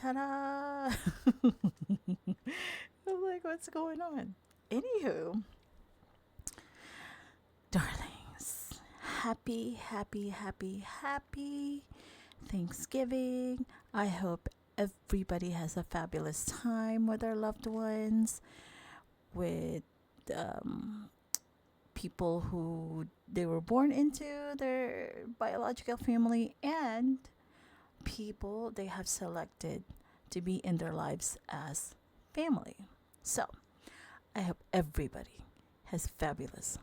Ta-da! I'm like, what's going on? Anywho, darlings, happy Thanksgiving. I hope everybody has a fabulous time with their loved ones, with um, people who they were born into their biological family, and people they have selected to be in their lives as family. So, I hope everybody has fabulous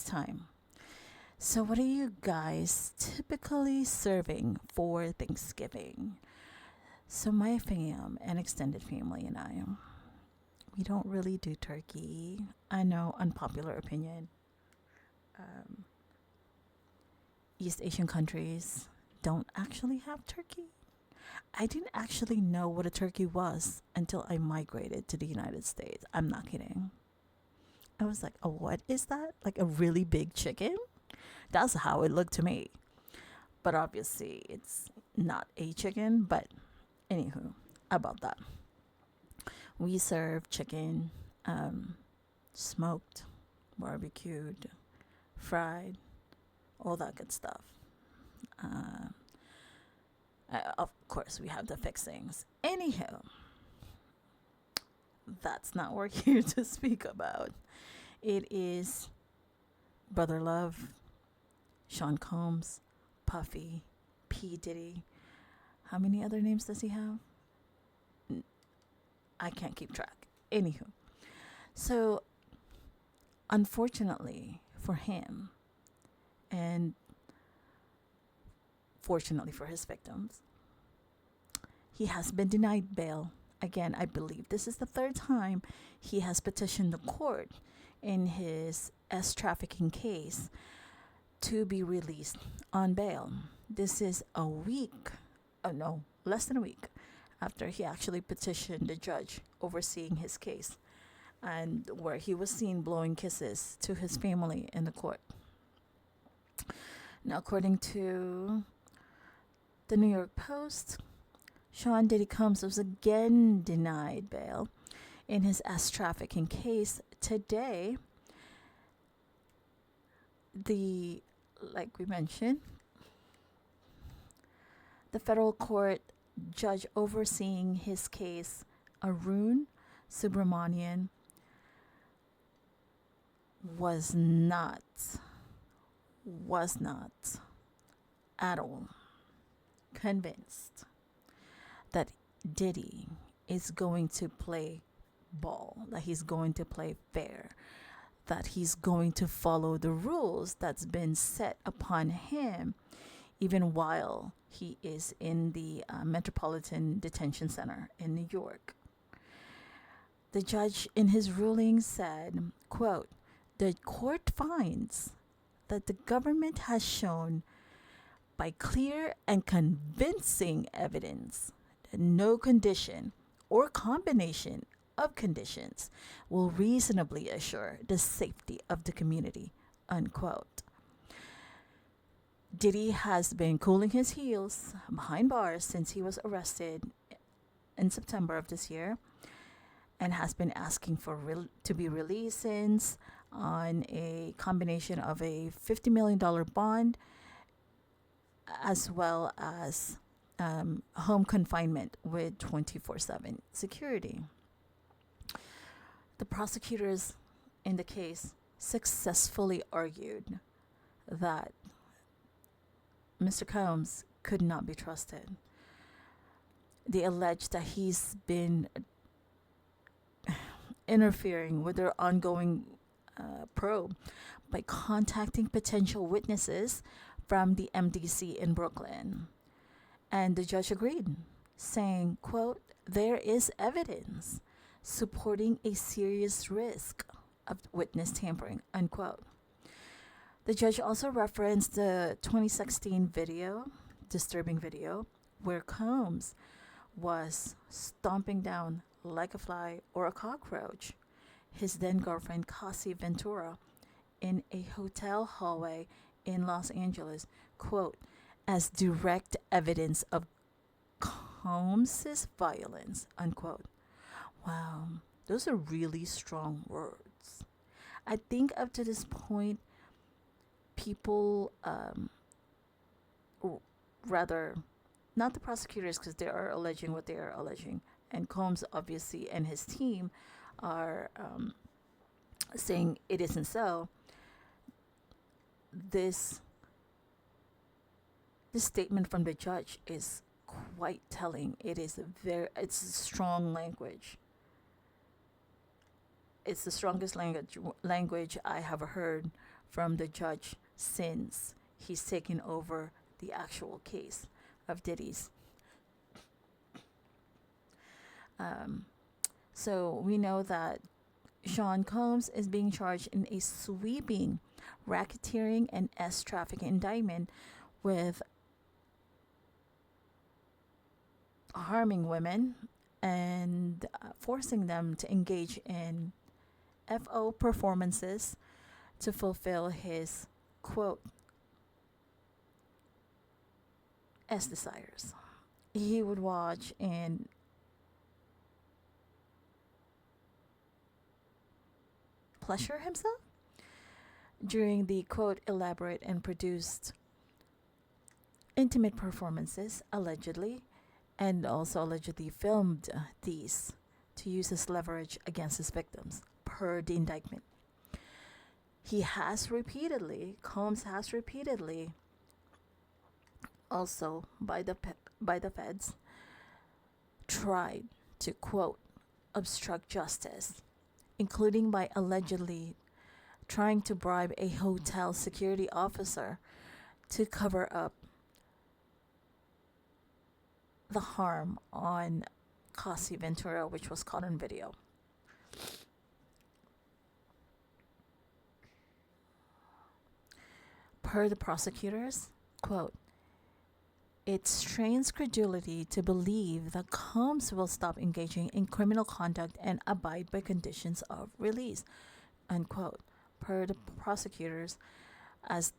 time. So, what are you guys typically serving for Thanksgiving? So, my fam and extended family and I, we don't really do turkey. I know, unpopular opinion. Um, East Asian countries don't actually have turkey. I didn't actually know what a turkey was until I migrated to the United States. I'm not kidding. I was like, oh, what is that? Like a really big chicken? That's how it looked to me. But obviously, it's not a chicken. But anywho, about that. We serve chicken, smoked, barbecued, fried, all that good stuff. Uh, of course, we have the fixings. Anyhow, that's not what we're here to speak about. It is Brother Love, Sean Combs, Puffy, P. Diddy. How many other names does he have? I can't keep track. Anywho, so unfortunately for him, and fortunately for his victims, he has been denied bail. Again, I believe this is the third time he has petitioned the court in his S trafficking case to be released on bail. This is a week, oh no, less than a week after he actually petitioned the judge overseeing his case and where he was seen blowing kisses to his family in the court. Now, according to the New York Post, Sean Diddy Combs was again denied bail in his S trafficking case today. Like we mentioned, the federal court judge overseeing his case, Arun Subramanian, was not at all convinced that Diddy is going to play ball, that he's going to play fair, that he's going to follow the rules that's been set upon him, even while he is in the Metropolitan Detention Center in New York. The judge in his ruling said, quote, "The court finds that the government has shown by clear and convincing evidence that no condition or combination of conditions will reasonably assure the safety of the community," unquote. Diddy has been cooling his heels behind bars since he was arrested in September of this year and has been asking to be released since on a combination of a $50 million bond as well as home confinement with 24/7 security. The prosecutors in the case successfully argued that Mr. Combs could not be trusted. They alleged that he's been interfering with their ongoing probe by contacting potential witnesses from the MDC in Brooklyn. And the judge agreed, saying, quote, "There is evidence supporting a serious risk of witness tampering," unquote. The judge also referenced the 2016 disturbing video, where Combs was stomping down like a fly or a cockroach his then girlfriend Cassie Ventura in a hotel hallway in Los Angeles, quote, "as direct evidence of Combs's violence, unquote. Wow, those are really strong words. I think up to this point, people, r- rather, not the prosecutors, because they are alleging what they are alleging, and Combs obviously and his team are saying it isn't so. This this statement from the judge is quite telling. It's strong language. It's the strongest language I have heard from the judge since he's taken over the actual case of Diddy's. Um, so we know that Sean Combs is being charged in a sweeping racketeering and S trafficking indictment with harming women and forcing them to engage in FO performances to fulfill his quote S desires. He would watch and pleasure himself during the quote elaborate and produced intimate performances, allegedly, and also allegedly filmed these to use as leverage against his victims, per the indictment. Combs has repeatedly, also by the feds, tried to quote obstruct justice, including by allegedly trying to bribe a hotel security officer to cover up the harm on Kasi Ventura, which was caught on video. Per the prosecutors, quote, it strains credulity to believe that Combs will stop engaging in criminal conduct and abide by conditions of release, unquote, per the prosecutors, as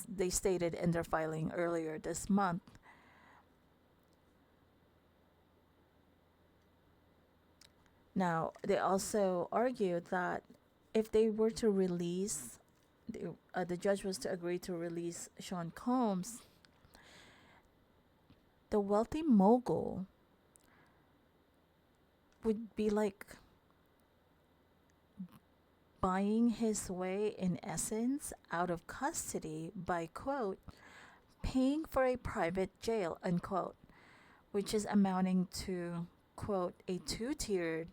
they stated in their filing earlier this month. Now, they also argued that if they were to release, the judge was to agree to release Sean Combs, the wealthy mogul would be like buying his way, in essence, out of custody by, quote, paying for a private jail, unquote, which is amounting to, quote, a two-tiered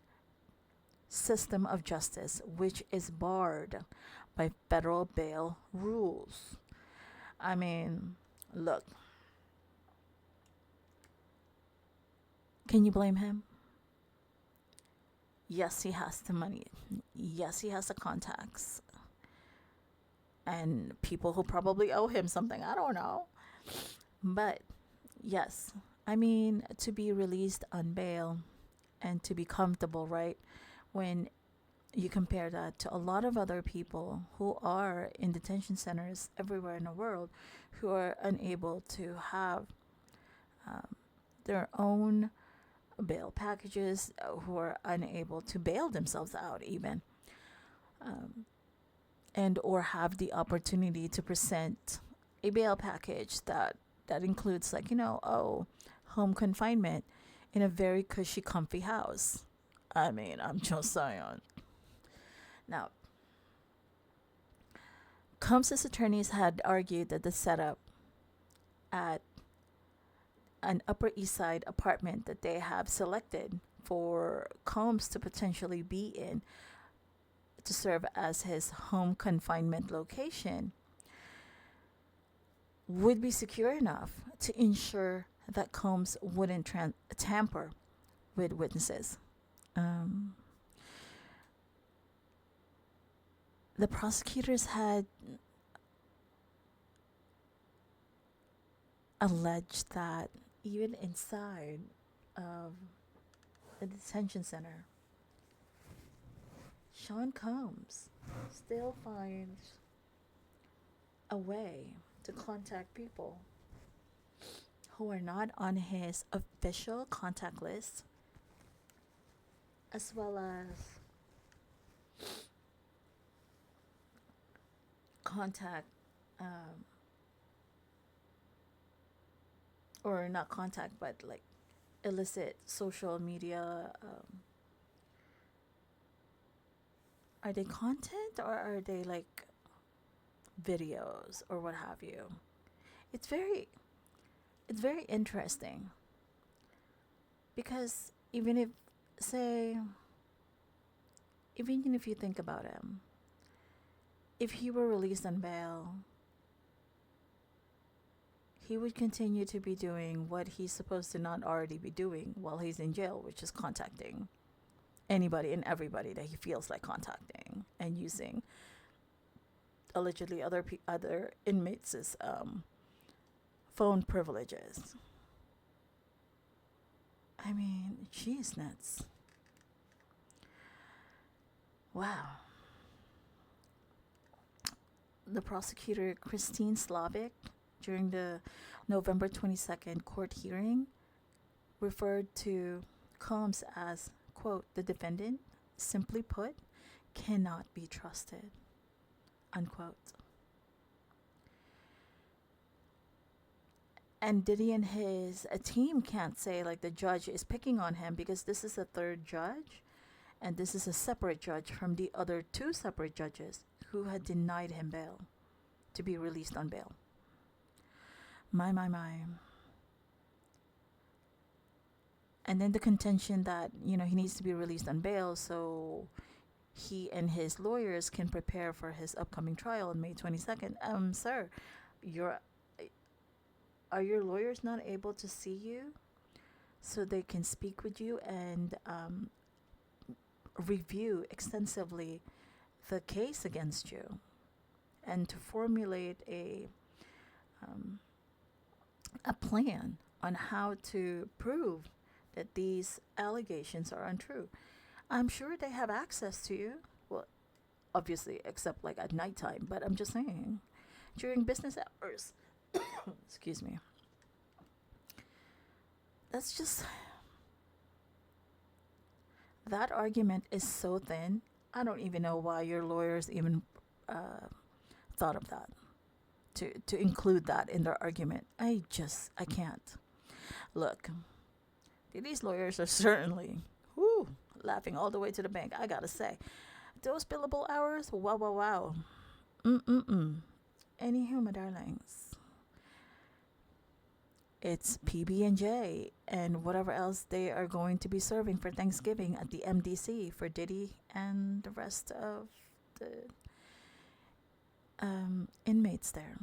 system of justice, which is barred by federal bail rules. I mean, look, can you blame him? Yes, he has the money. Yes, he has the contacts. And people who probably owe him something. I don't know. But yes, I mean, to be released on bail and to be comfortable, right? When you compare that to a lot of other people who are in detention centers everywhere in the world who are unable to have um, their own bail packages, who are unable to bail themselves out, even, um, and or have the opportunity to present a bail package that includes, like, home confinement in a very cushy, comfy house. I mean, I'm just saying. Now, Combs' attorneys had argued that the setup at an Upper East Side apartment that they have selected for Combs to potentially be in to serve as his home confinement location would be secure enough to ensure that Combs wouldn't tamper with witnesses. Um, the prosecutors had alleged that even inside of the detention center, Sean Combs still finds a way to contact people who are not on his official contact list, as well as contact, um, or not contact, but like illicit social media. Are they content or are they like videos or what have you? It's very it's very interesting because say even if you think about him, if he were released on bail, he would continue to be doing what he's supposed to not already be doing while he's in jail, which is contacting anybody and everybody that he feels like contacting and using allegedly other inmates' phone privileges. I mean, she's nuts. Wow. The prosecutor Christine Slavic, during the November 22nd court hearing, referred to Combs as, quote, the defendant, simply put, cannot be trusted, unquote. And Diddy and his a team can't say like the judge is picking on him because this is a third judge and this is a separate judge from the other two separate judges who had denied him bail to be released on bail. My. And then the contention that, he needs to be released on bail so he and his lawyers can prepare for his upcoming trial on May 22nd. Sir, you're are your lawyers not able to see you so they can speak with you and review extensively the case against you and to formulate a plan on how to prove that these allegations are untrue? I'm sure they have access to you. Well, obviously, except like at nighttime, but I'm just saying during business hours. Excuse me. That's just that argument is so thin. I don't even know why your lawyers even thought of that to include that in their argument. I can't. Look, these lawyers are certainly laughing all the way to the bank. I gotta say, those billable hours, wow. Anywho, my darlings, it's PB&J and whatever else they are going to be serving for Thanksgiving at the MDC for Diddy and the rest of the inmates there.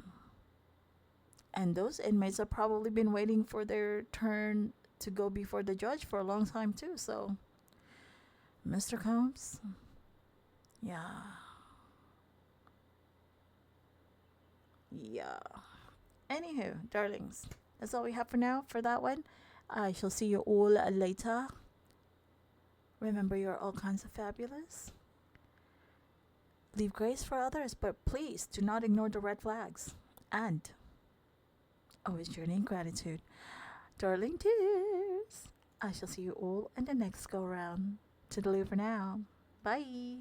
And those inmates have probably been waiting for their turn to go before the judge for a long time too. So, Mr. Combs, yeah. Anywho, darlings, that's all we have for now for that one. I shall see you all later. Remember, you're all kinds of fabulous. Leave grace for others, but please do not ignore the red flags. And always journey in gratitude. Darling tears, I shall see you all in the next go round. Toodaloo for now. Bye.